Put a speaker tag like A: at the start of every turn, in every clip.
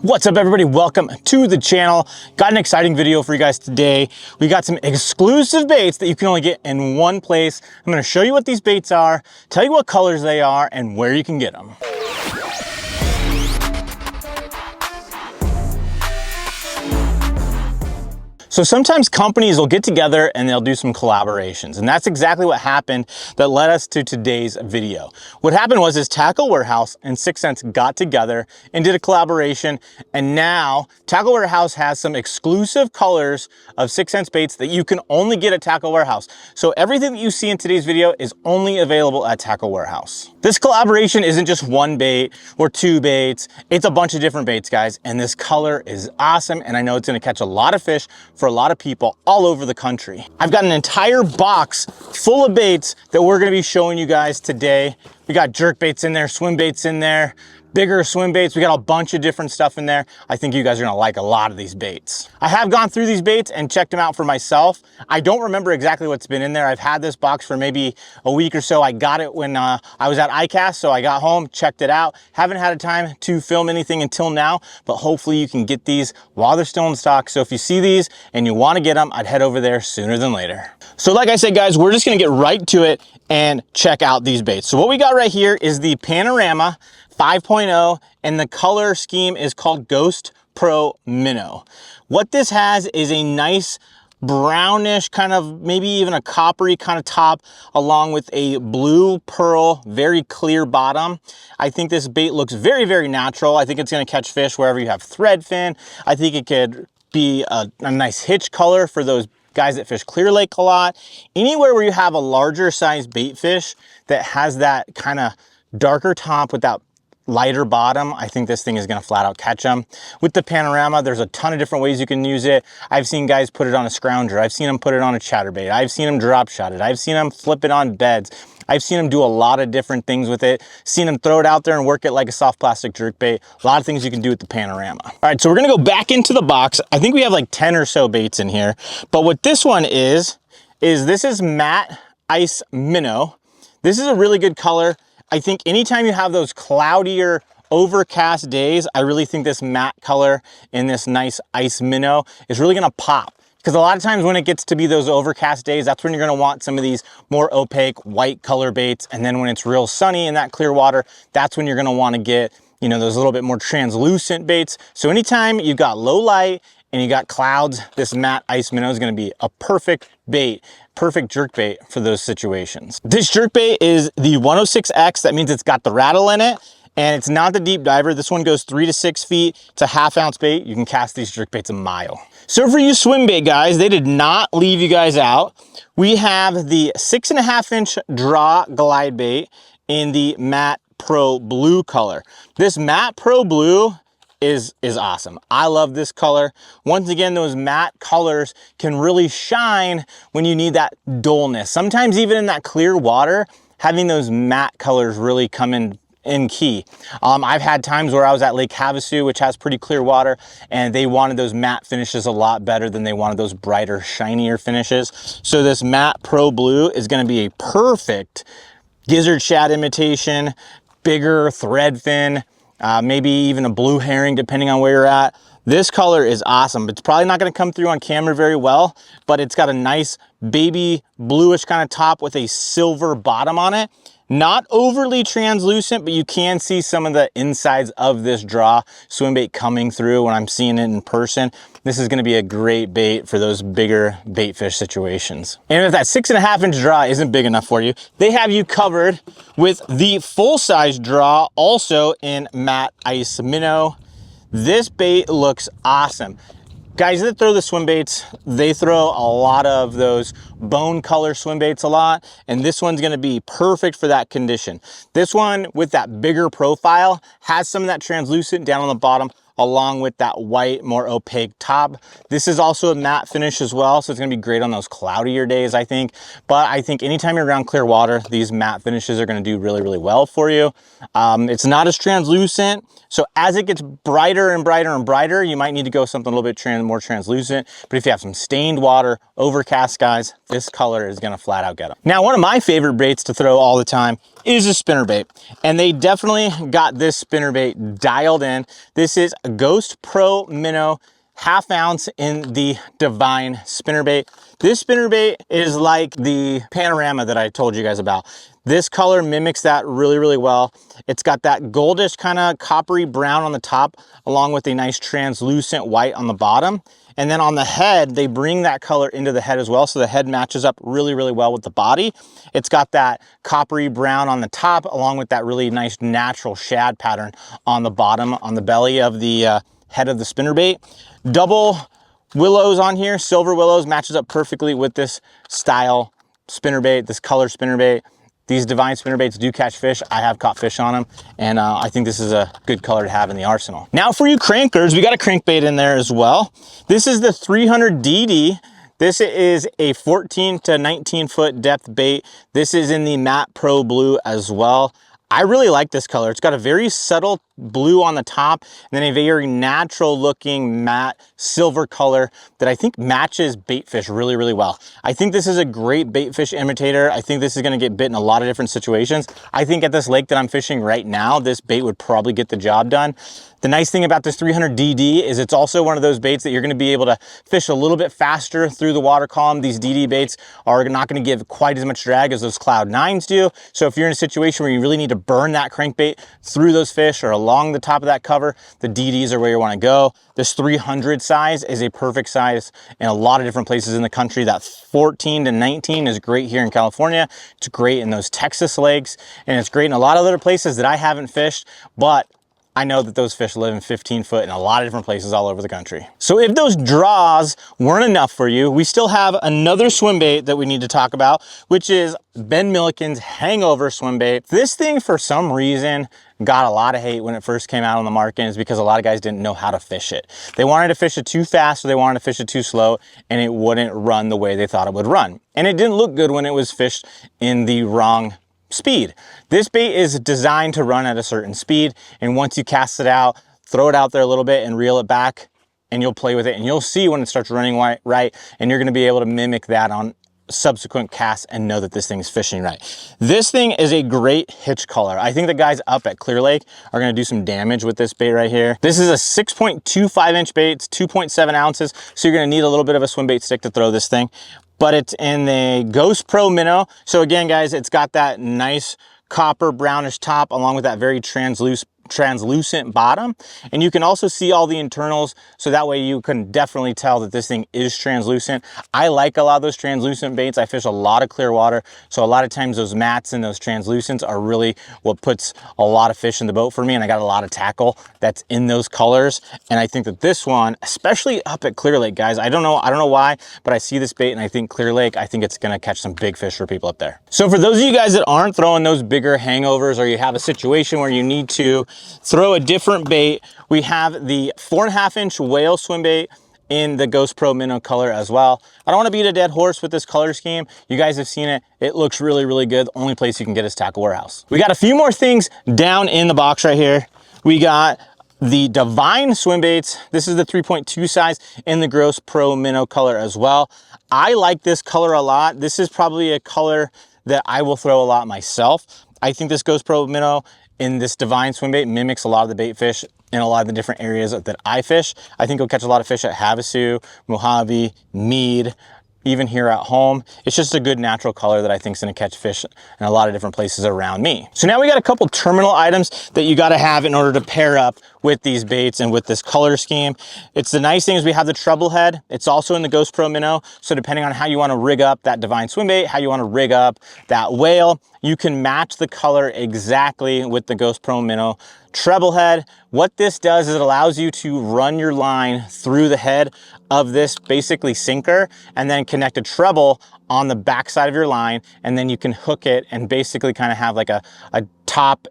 A: What's up everybody, welcome to the channel. Got an exciting video for you guys today. We got some exclusive baits that you can only get in one place. I'm gonna show you what these baits are, tell you what colors they are, and where you can get them. So sometimes companies will get together and they'll do some collaborations, and that's exactly what happened that led us to today's video. What happened was Tackle Warehouse and 6th Sense got together and did a collaboration, and now Tackle Warehouse has some exclusive colors of 6th Sense baits that you can only get at Tackle Warehouse. So everything that you see in today's video is only available at Tackle Warehouse. This collaboration isn't just one bait or two baits, it's a bunch of different baits, guys, and this color is awesome, and I know it's gonna catch a lot of fish for a lot of people all over the country. I've got an entire box full of baits that we're gonna be showing you guys today. We got jerk baits in there, swim baits in there, bigger swim baits. We got a bunch of different stuff in there. I think you guys are gonna like a lot of these baits. I have gone through these baits and checked them out for myself. I don't remember exactly what's been in there. I've had this box for maybe a week or so. I got it when I was at ICAST, so I got home, checked it out. Haven't had a time to film anything until now, but hopefully you can get these while they're still in stock. So if you see these and you wanna get them, I'd head over there sooner than later. So like I said, guys, we're just gonna get right to it and check out these baits. So what we got right here is the Panorama 5.0, and the color scheme is called Ghost Pro Minnow. What this has is a nice brownish, kind of maybe even a coppery kind of top, along with a blue pearl, very clear bottom. I think this bait looks very, very natural. I think it's gonna catch fish wherever you have thread fin. I think it could be a nice hitch color for those guys that fish Clear Lake a lot. Anywhere where you have a larger size bait fish that has that kind of darker top with that lighter bottom, I think this thing is gonna flat out catch them. With the Panorama, there's a ton of different ways you can use it. I've seen guys put it on a scrounger. I've seen them put it on a chatterbait. I've seen them drop shot it. I've seen them flip it on beds. I've seen them do a lot of different things with it. Seen them throw it out there and work it like a soft plastic jerk bait. A lot of things you can do with the Panorama. All right, so we're gonna go back into the box. I think we have like 10 or so baits in here, but what this one is this is Matte Ice Minnow. This is a really good color. I think anytime you have those cloudier, overcast days, I really think this matte color in this nice ice minnow is really gonna pop. Because a lot of times when it gets to be those overcast days, that's when you're gonna want some of these more opaque white color baits. And then when it's real sunny in that clear water, that's when you're gonna wanna get, you know, those little bit more translucent baits. So anytime you've got low light and you got clouds, this matte ice minnow is gonna be a perfect bait, perfect jerk bait for those situations. This jerk bait is the 106X. That means it's got the rattle in it, and it's not the deep diver. This one goes 3 to 6 feet. It's a half-ounce bait. You can cast these jerk baits a mile. So for you swim bait guys, they did not leave you guys out. We have the 6.5-inch draw glide bait in the Matte Pro Blue color. This Matte Pro Blue is awesome. I love this color. Once again, those matte colors can really shine when you need that dullness. Sometimes even in that clear water, having those matte colors really come in key. I've had times where I was at Lake Havasu, which has pretty clear water, and they wanted those matte finishes a lot better than they wanted those brighter, shinier finishes. So this Matte Pro Blue is gonna be a perfect gizzard shad imitation, bigger thread fin, maybe even a blue herring, depending on where you're at. This color is awesome. It's probably not gonna come through on camera very well, but it's got a nice baby bluish kind of top with a silver bottom on it. Not overly translucent, but you can see some of the insides of this draw swim bait coming through when I'm seeing it in person. This is gonna be a great bait for those bigger bait fish situations. And if that 6.5-inch draw isn't big enough for you, they have you covered with the full-size draw, also in Matte Ice Minnow. This bait looks awesome. Guys that throw the swim baits, they throw a lot of those bone color swim baits a lot, and this one's gonna be perfect for that condition. This one with that bigger profile has some of that translucent down on the bottom, along with that white, more opaque top. This is also a matte finish as well, so it's gonna be great on those cloudier days, I think. But I think anytime you're around clear water, these matte finishes are gonna do really, really well for you. It's not as translucent, so as it gets brighter and brighter and brighter, you might need to go something a little bit more translucent. But if you have some stained water, overcast skies, this color is gonna flat out get them. Now, one of my favorite baits to throw all the time is a spinnerbait, and they definitely got this spinnerbait dialed in. This is a Ghost Pro Minnow, 1/2 ounce in the Divine spinnerbait. This spinnerbait is like the Panorama that I told you guys about. This color mimics that really, really well. It's got that goldish kind of coppery brown on the top, along with a nice translucent white on the bottom. And then on the head, they bring that color into the head as well. So the head matches up really, really well with the body. It's got that coppery brown on the top, along with that really nice natural shad pattern on the bottom, on the belly of the head of the spinnerbait. Double willows on here, silver willows, matches up perfectly with this style spinnerbait, this color spinnerbait. These Divine spinnerbaits do catch fish. I have caught fish on them, and I think this is a good color to have in the arsenal. Now for you crankers, we got a crankbait in there as well. This is the 300 DD. This is a 14 to 19 foot depth bait. This is in the matte pro blue as well. I really like this color. It's got a very subtle blue on the top and then a very natural looking matte silver color that I think matches bait fish really, really well. I think this is a great bait fish imitator. I think this is gonna get bit in a lot of different situations. I think at this lake that I'm fishing right now, this bait would probably get the job done. The nice thing about this 300 DD is it's also one of those baits that you're gonna be able to fish a little bit faster through the water column. These DD baits are not gonna give quite as much drag as those Cloud 9s do. So if you're in a situation where you really need to burn that crankbait through those fish or along the top of that cover, the DDs are where you wanna go. This 300 size is a perfect size in a lot of different places in the country. That 14 to 19 is great here in California. It's great in those Texas lakes, and it's great in a lot of other places that I haven't fished, but I know that those fish live in 15 foot in a lot of different places all over the country. So if those draws weren't enough for you, we still have another swim bait that we need to talk about, which is Ben Milliken's Hangover swim bait. This thing, for some reason, got a lot of hate when it first came out on the market, is because a lot of guys didn't know how to fish it. They wanted to fish it too fast, or they wanted to fish it too slow, and it wouldn't run the way they thought it would run. And it didn't look good when it was fished in the wrong speed. This bait is designed to run at a certain speed, and once you cast it out, throw it out there a little bit and reel it back, and you'll play with it, and you'll see when it starts running right, and you're going to be able to mimic that on subsequent casts and know that this thing is fishing right. This thing is a great hitch color. I think the guys up at Clear Lake are going to do some damage with this bait right here. This is a 6.25 inch bait. It's 2.7 ounces, so you're going to need a little bit of a swim bait stick to throw this thing. But it's in the Ghost Pro Minnow. So again, guys, it's got that nice copper brownish top along with that very translucent bottom, and you can also see all the internals, so that way you can definitely tell that this thing is translucent. I like a lot of those translucent baits. I fish a lot of clear water, so a lot of times those mattes and those translucents are really what puts a lot of fish in the boat for me, and I got a lot of tackle that's in those colors. And I think that this one, especially up at Clear Lake, guys, I don't know why, but I see this bait and I think Clear Lake, I think it's gonna catch some big fish for people up there. So for those of you guys that aren't throwing those bigger hangovers, or you have a situation where you need to throw a different bait, we have the 4.5 inch whale swim bait in the Ghost Pro Minnow color as well. I don't want to beat a dead horse with this color scheme. You guys have seen it. It looks really, really good. The only place you can get is Tackle Warehouse. We got a few more things down in the box right here. We got the Divine swim baits. This is the 3.2 size in the Ghost Pro Minnow color as well. I like this color a lot. This is probably a color that I will throw a lot myself. I think this Ghost Pro Minnow in this Divine swim bait mimics a lot of the bait fish in a lot of the different areas that I fish. I think you'll catch a lot of fish at Havasu, Mojave, Mead, even here at home. It's just a good natural color that I think is going to catch fish in a lot of different places around me. So now we got a couple terminal items that you got to have in order to pair up with these baits and with this color scheme. It's the nice thing is we have the treble head. It's also in the Ghost Pro Minnow. So depending on how you want to rig up that Divine swim bait, how you want to rig up that whale, you can match the color exactly with the Ghost Pro Minnow treble head. What this does is it allows you to run your line through the head of this basically sinker and then connect a treble on the back side of your line, and then you can hook it and basically kind of have like a top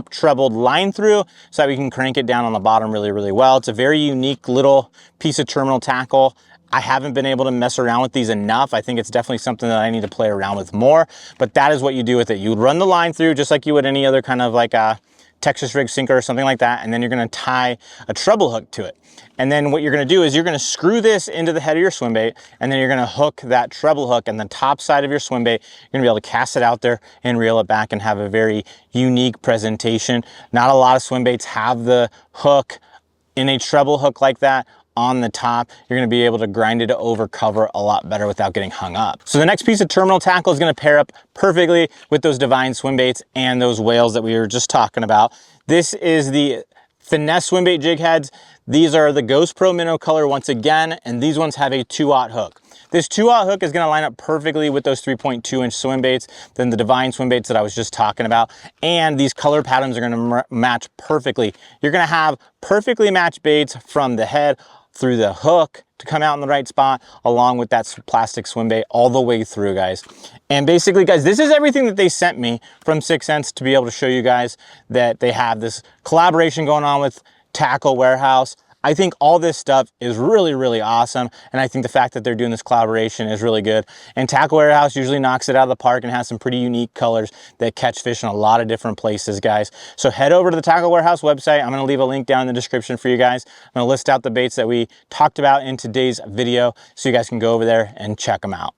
A: trebled line through, so that we can crank it down on the bottom really, really well. It's a very unique little piece of terminal tackle. I haven't been able to mess around with these enough. I think it's definitely something that I need to play around with more, but that is what you do with it. You would run the line through just like you would any other kind of like a Texas rig sinker or something like that, and then you're gonna tie a treble hook to it. And then what you're gonna do is you're gonna screw this into the head of your swim bait, and then you're gonna hook that treble hook and the top side of your swim bait. You're gonna be able to cast it out there and reel it back and have a very unique presentation. Not a lot of swim baits have the hook in a treble hook like that on the top. You're going to be able to grind it over cover a lot better without getting hung up. So the next piece of terminal tackle is going to pair up perfectly with those Divine swim baits and those whales that we were just talking about. This is the Finesse swim bait jig heads. These are the Ghost Pro Minnow color once again, and these ones have a 2/0 hook. This 2/0 hook is going to line up perfectly with those 3.2-inch swim baits, then the Divine swim baits that I was just talking about, and these color patterns are going to match perfectly. You're going to have perfectly matched baits from the head through the hook to come out in the right spot, along with that plastic swim bait all the way through, guys. And basically, guys, this is everything that they sent me from 6th Sense to be able to show you guys that they have this collaboration going on with Tackle Warehouse. I think all this stuff is really, really awesome. And I think the fact that they're doing this collaboration is really good. And Tackle Warehouse usually knocks it out of the park and has some pretty unique colors that catch fish in a lot of different places, guys. So head over to the Tackle Warehouse website. I'm going to leave a link down in the description for you guys. I'm going to list out the baits that we talked about in today's video so you guys can go over there and check them out.